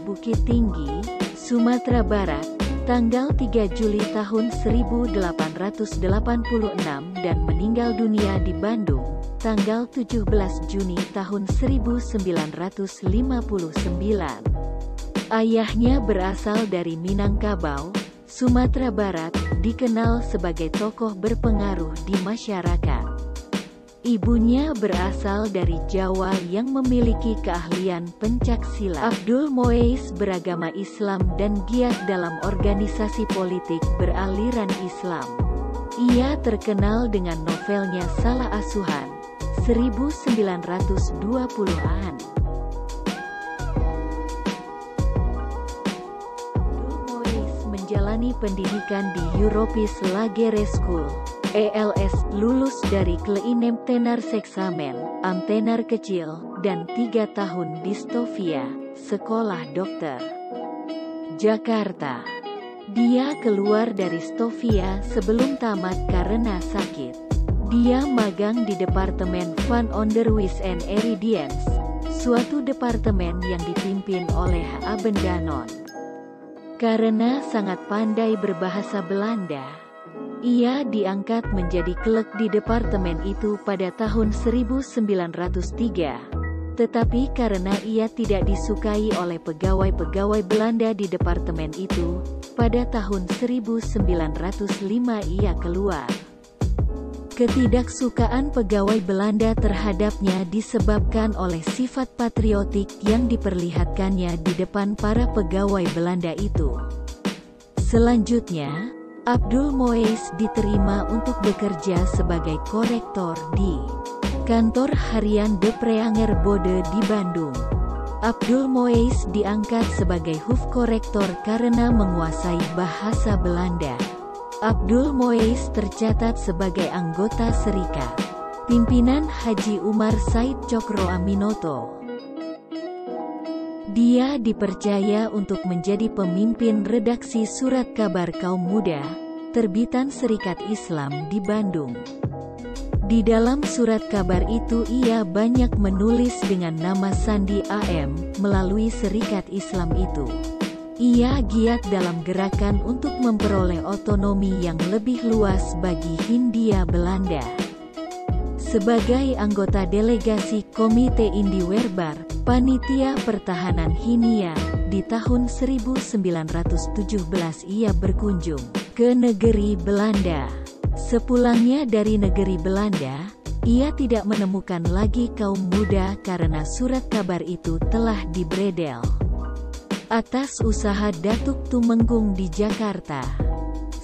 Bukit Tinggi, Sumatera Barat, tanggal 3 Juli tahun 1886 dan meninggal dunia di Bandung, tanggal 17 Juni tahun 1959. Ayahnya berasal dari Minangkabau, Sumatera Barat, dikenal sebagai tokoh berpengaruh di masyarakat. Ibunya berasal dari Jawa yang memiliki keahlian pencaksilat. Abdul Muwais beragama Islam dan giat dalam organisasi politik beraliran Islam. Ia terkenal dengan novelnya Salah Asuhan, 1920-an. Abdul Muwais menjalani pendidikan di Europis Lagere School, ELS, lulus dari Kleinem Tenar Seksamen, Amtenar Kecil, dan 3 tahun di Stovia, Sekolah Dokter, Jakarta. Dia keluar dari Stovia sebelum tamat karena sakit. Dia magang di Departemen Van Onderwijs en Erediens, suatu departemen yang dipimpin oleh Abendanon. Karena sangat pandai berbahasa Belanda, ia diangkat menjadi klek di departemen itu pada tahun 1903. Tetapi karena ia tidak disukai oleh pegawai-pegawai Belanda di departemen itu, pada tahun 1905 ia keluar. Ketidaksukaan pegawai Belanda terhadapnya disebabkan oleh sifat patriotik yang diperlihatkannya di depan para pegawai Belanda itu. Selanjutnya, Abdul Muwais diterima untuk bekerja sebagai korektor di kantor harian De Preanger Bode di Bandung. Abdul Muwais diangkat sebagai hoofkorektor karena menguasai bahasa Belanda. Abdul Muwais tercatat sebagai anggota serikat pimpinan Haji Umar Said Cokro Aminoto. Dia dipercaya untuk menjadi pemimpin redaksi Surat Kabar Kaum Muda, terbitan Serikat Islam di Bandung. Di dalam surat kabar itu ia banyak menulis dengan nama Sandi AM, melalui Serikat Islam itu. Ia giat dalam gerakan untuk memperoleh otonomi yang lebih luas bagi Hindia Belanda. Sebagai anggota delegasi Komite Indiwerbar, Panitia Pertahanan Hindia, di tahun 1917 ia berkunjung ke negeri Belanda. Sepulangnya dari negeri Belanda, ia tidak menemukan lagi kaum muda karena surat kabar itu telah dibredel. Atas usaha Datuk Tumenggung di Jakarta,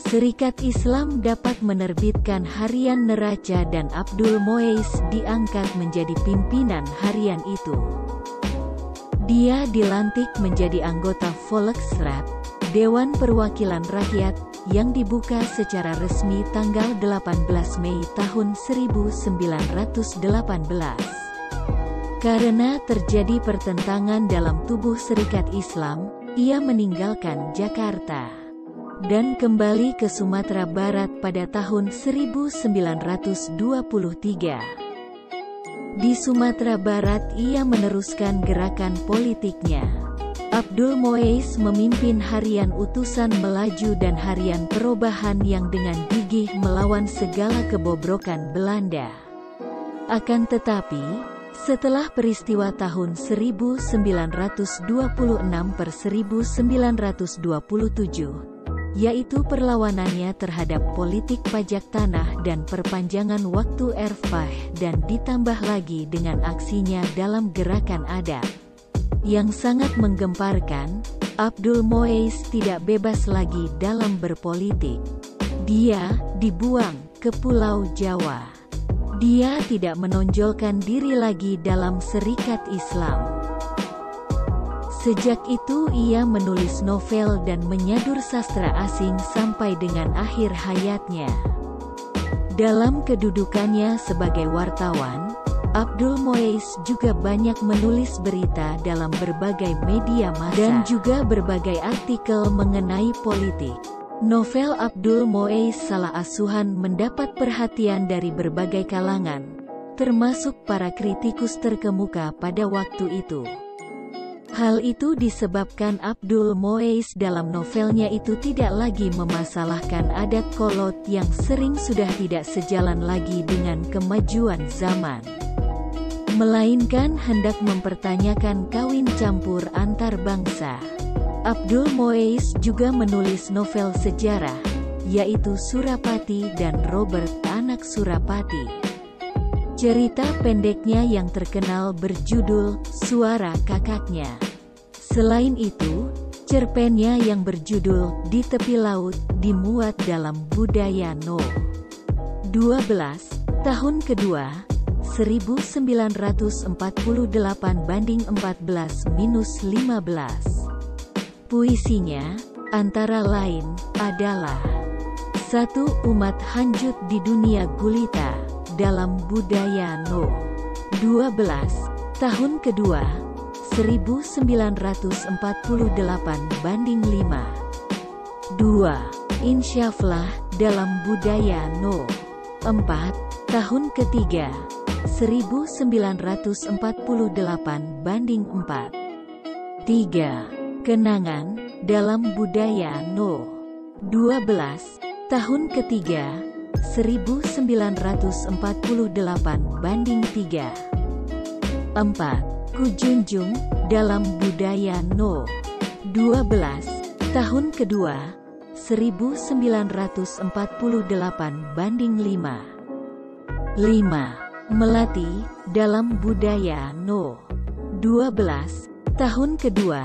Serikat Islam dapat menerbitkan harian neraca dan Abdul Muwais diangkat menjadi pimpinan harian itu. Dia dilantik menjadi anggota Volksraad, Dewan Perwakilan Rakyat, yang dibuka secara resmi tanggal 18 Mei tahun 1918. Karena terjadi pertentangan dalam tubuh Serikat Islam, ia meninggalkan Jakarta dan kembali ke Sumatera Barat pada tahun 1923. Di Sumatera Barat ia meneruskan gerakan politiknya. Abdul Muwais memimpin harian Utusan Melaju dan harian Perubahan yang dengan gigih melawan segala kebobrokan Belanda. Akan tetapi, setelah peristiwa tahun 1926/1927, yaitu perlawanannya terhadap politik pajak tanah dan perpanjangan waktu Erfah, dan ditambah lagi dengan aksinya dalam gerakan adat yang sangat menggemparkan, Abdul Muwais tidak bebas lagi dalam berpolitik. Dia dibuang ke Pulau Jawa. Dia tidak menonjolkan diri lagi dalam Serikat Islam. Sejak itu ia menulis novel dan menyadur sastra asing sampai dengan akhir hayatnya. Dalam kedudukannya sebagai wartawan, Abdul Muwais juga banyak menulis berita dalam berbagai media massa dan juga berbagai artikel mengenai politik. Novel Abdul Muwais Salah Asuhan mendapat perhatian dari berbagai kalangan, termasuk para kritikus terkemuka pada waktu itu. Hal itu disebabkan Abdul Moais dalam novelnya itu tidak lagi memasalahkan adat kolot yang sering sudah tidak sejalan lagi dengan kemajuan zaman, melainkan hendak mempertanyakan kawin campur antar bangsa. Abdul Moais juga menulis novel sejarah, yaitu Surapati dan Robert Anak Surapati. Cerita pendeknya yang terkenal berjudul Suara Kakaknya. Selain itu, cerpennya yang berjudul Di Tepi Laut dimuat dalam Budaya No. 12, tahun kedua, 1948-14-15. Puisinya, antara lain, adalah 1. Umat Hanjut di Dunia Gulita, dalam Budaya No. 12, tahun kedua, 1948-5. 2. Insyaflah, dalam Budaya No. 4, tahun ketiga, 1948-4. 3. Kenangan, dalam Budaya No. 12, tahun ketiga, 1948-3. 4. Kujunjung, dalam Budaya No. 12, tahun kedua, 1948-5. 5. Melati, dalam Budaya No. 12, tahun kedua,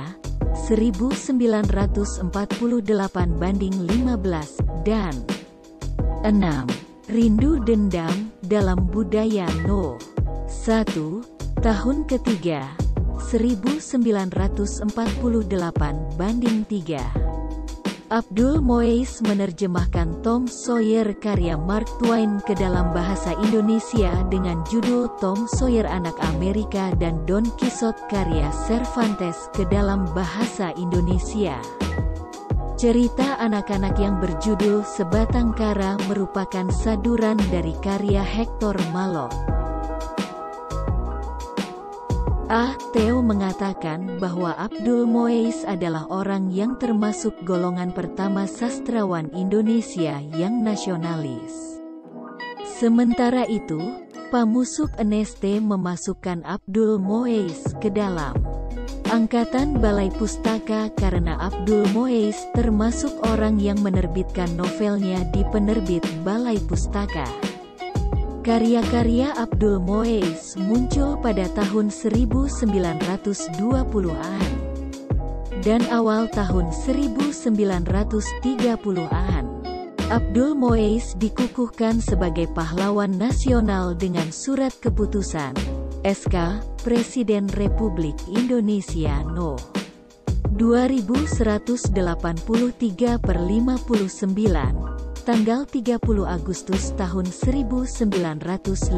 1948-15. Dan 6. Rindu Dendam, dalam Budaya No. 1, tahun ketiga, 1948-3. Abdul Moais menerjemahkan Tom Sawyer karya Mark Twain ke dalam bahasa Indonesia dengan judul Tom Sawyer Anak Amerika dan Don Quixote karya Cervantes ke dalam bahasa Indonesia. Cerita anak-anak yang berjudul Sebatang Kara merupakan saduran dari karya Hector Malot. Theo mengatakan bahwa Abdul Moais adalah orang yang termasuk golongan pertama sastrawan Indonesia yang nasionalis. Sementara itu, Pamusuk NST memasukkan Abdul Moais ke dalam Angkatan Balai Pustaka karena Abdul Moais termasuk orang yang menerbitkan novelnya di penerbit Balai Pustaka. Karya-karya Abdul Moais muncul pada tahun 1920-an dan awal tahun 1930-an. Abdul Moais dikukuhkan sebagai pahlawan nasional dengan surat keputusan SK Presiden Republik Indonesia No. 2183/59 tanggal 30 Agustus tahun 1959.